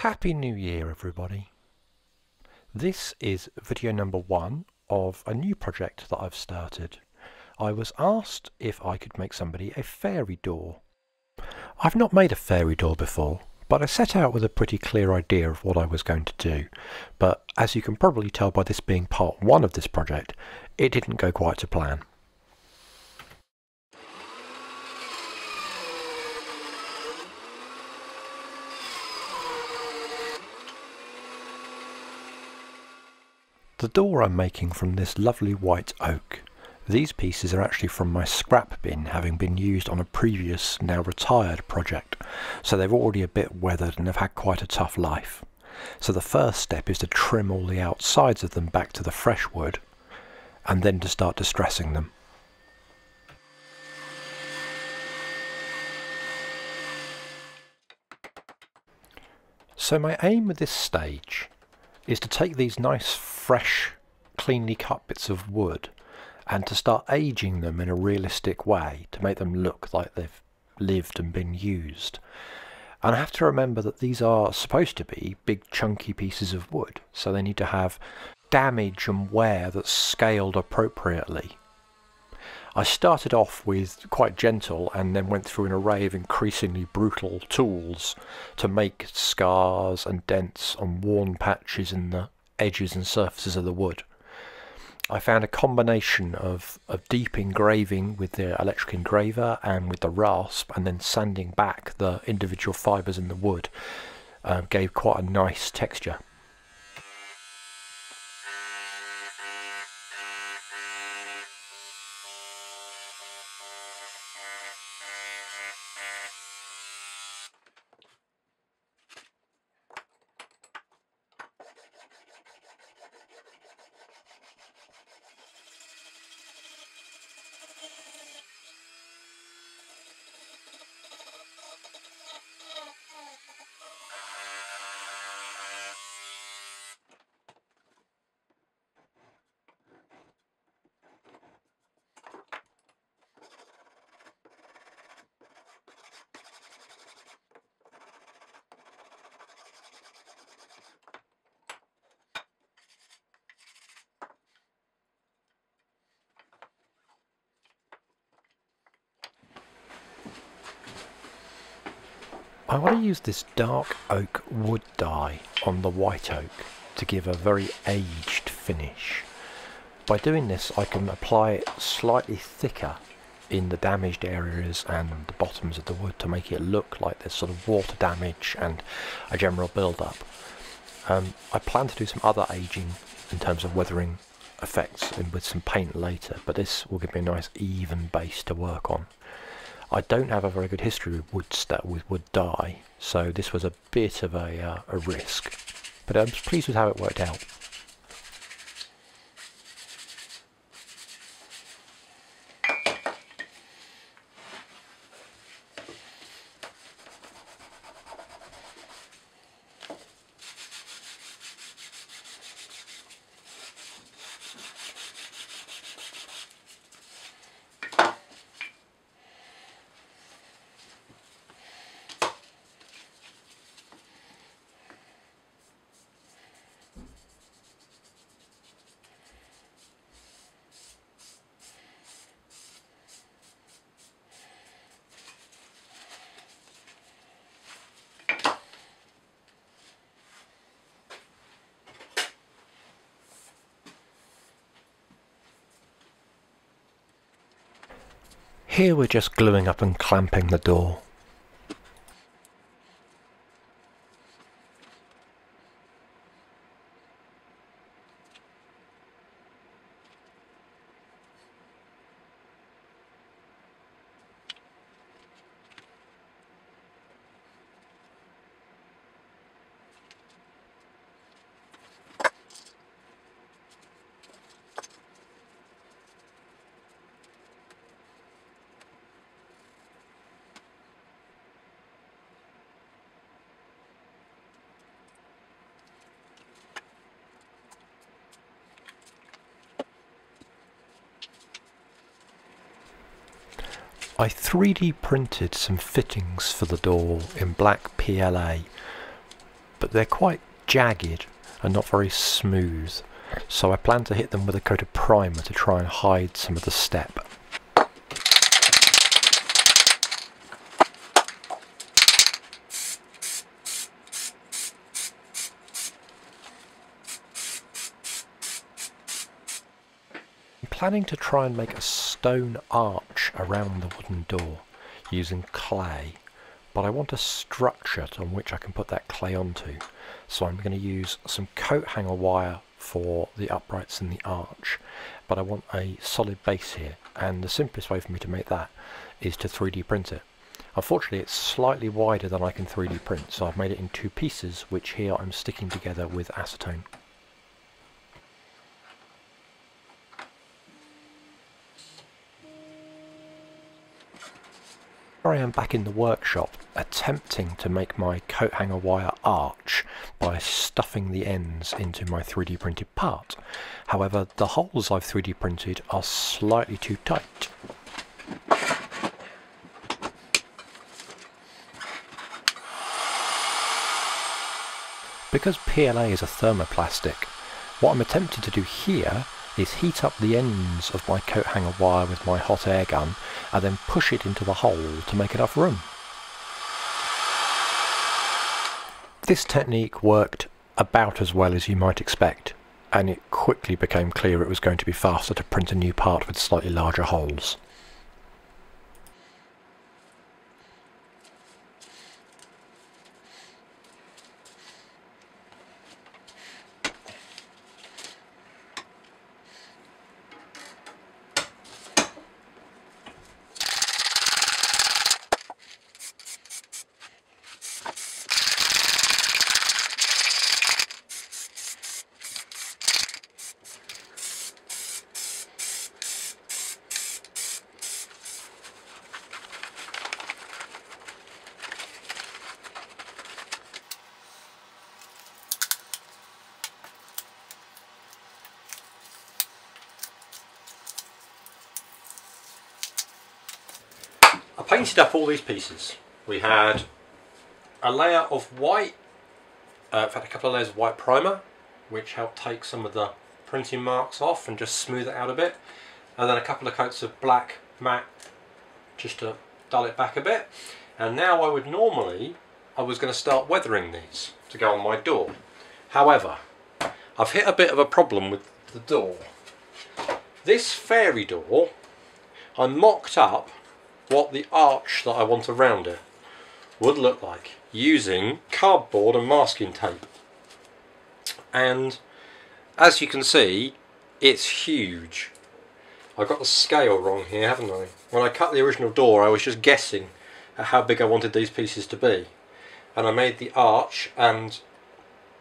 Happy New Year, everybody. This is video number 1 of a new project that I've started. I was asked if I could make somebody a fairy door. I've not made a fairy door before, but I set out with a pretty clear idea of what I was going to do. But as you can probably tell by this being part 1 of this project, it didn't go quite to plan. The door I'm making from this lovely white oak. These pieces are actually from my scrap bin, having been used on a previous, now retired project, so they're already a bit weathered and have had quite a tough life. So the first step is to trim all the outsides of them back to the fresh wood, and then to start distressing them. So my aim with this stage is to take these nice, fresh, cleanly cut bits of wood and to start aging them in a realistic way to make them look like they've lived and been used. And I have to remember that these are supposed to be big chunky pieces of wood, so they need to have damage and wear that's scaled appropriately. I started off with quite gentle and then went through an array of increasingly brutal tools to make scars and dents on worn patches in the edges and surfaces of the wood. I found a combination of deep engraving with the electric engraver and with the rasp, and then sanding back the individual fibres in the wood gave quite a nice texture. I want to use this dark oak wood dye on the white oak to give a very aged finish. By doing this I can apply it slightly thicker in the damaged areas and the bottoms of the wood to make it look like there's sort of water damage and a general build-up. I plan to do some other aging in terms of weathering effects with some paint later, but this will give me a nice even base to work on. I don't have a very good history with wood dye, so this was a bit of a risk, but I'm pleased with how it worked out. Here we're just gluing up and clamping the door. I 3D printed some fittings for the door in black PLA, but they're quite jagged and not very smooth, so I plan to hit them with a coat of primer to try and hide some of the step. I'm planning to try and make a stone arch around the wooden door using clay, but I want a structure on which I can put that clay onto, so I'm going to use some coat hanger wire for the uprights in the arch, but I want a solid base here, and the simplest way for me to make that is to 3D print it. Unfortunately it's slightly wider than I can 3D print, so I've made it in two pieces, which here I'm sticking together with acetone. Here I am back in the workshop attempting to make my coat hanger wire arch by stuffing the ends into my 3D printed part. However, the holes I've 3D printed are slightly too tight. Because PLA is a thermoplastic, what I'm attempting to do here is heat up the ends of my coat hanger wire with my hot air gun and then push it into the hole to make enough room. This technique worked about as well as you might expect, and it quickly became clear it was going to be faster to print a new part with slightly larger holes. I painted up all these pieces. We had a layer of white, in fact a couple of layers of white primer, which helped take some of the printing marks off and just smooth it out a bit, and then a couple of coats of black matte just to dull it back a bit. And now I was going to start weathering these to go on my door. However, I've hit a bit of a problem with the door. This Faerie door, I mocked up what the arch that I want around it would look like using cardboard and masking tape, and as you can see it's huge. I got the scale wrong here, haven't I? When I cut the original door I was just guessing at how big I wanted these pieces to be, and I made the arch and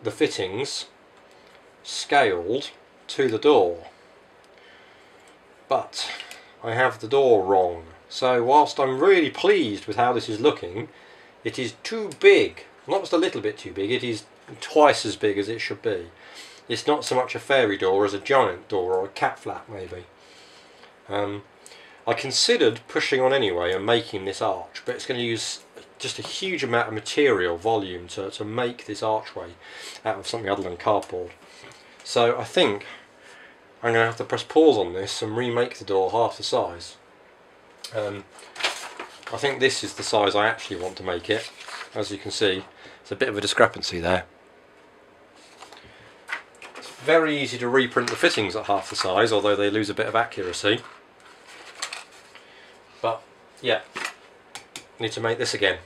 the fittings scaled to the door, but I have the door wrong. So whilst I'm really pleased with how this is looking, it is too big. Not just a little bit too big, it is twice as big as it should be. It's not so much a Faerie door as a giant door or a cat flap maybe. I considered pushing on anyway and making this arch, but it's going to use just a huge amount of material volume to make this archway out of something other than cardboard. So I think I'm going to have to press pause on this and remake the door half the size. I think this is the size I actually want to make it. As you can see, it's a bit of a discrepancy there. It's very easy to reprint the fittings at half the size, although they lose a bit of accuracy. But yeah, need to make this again.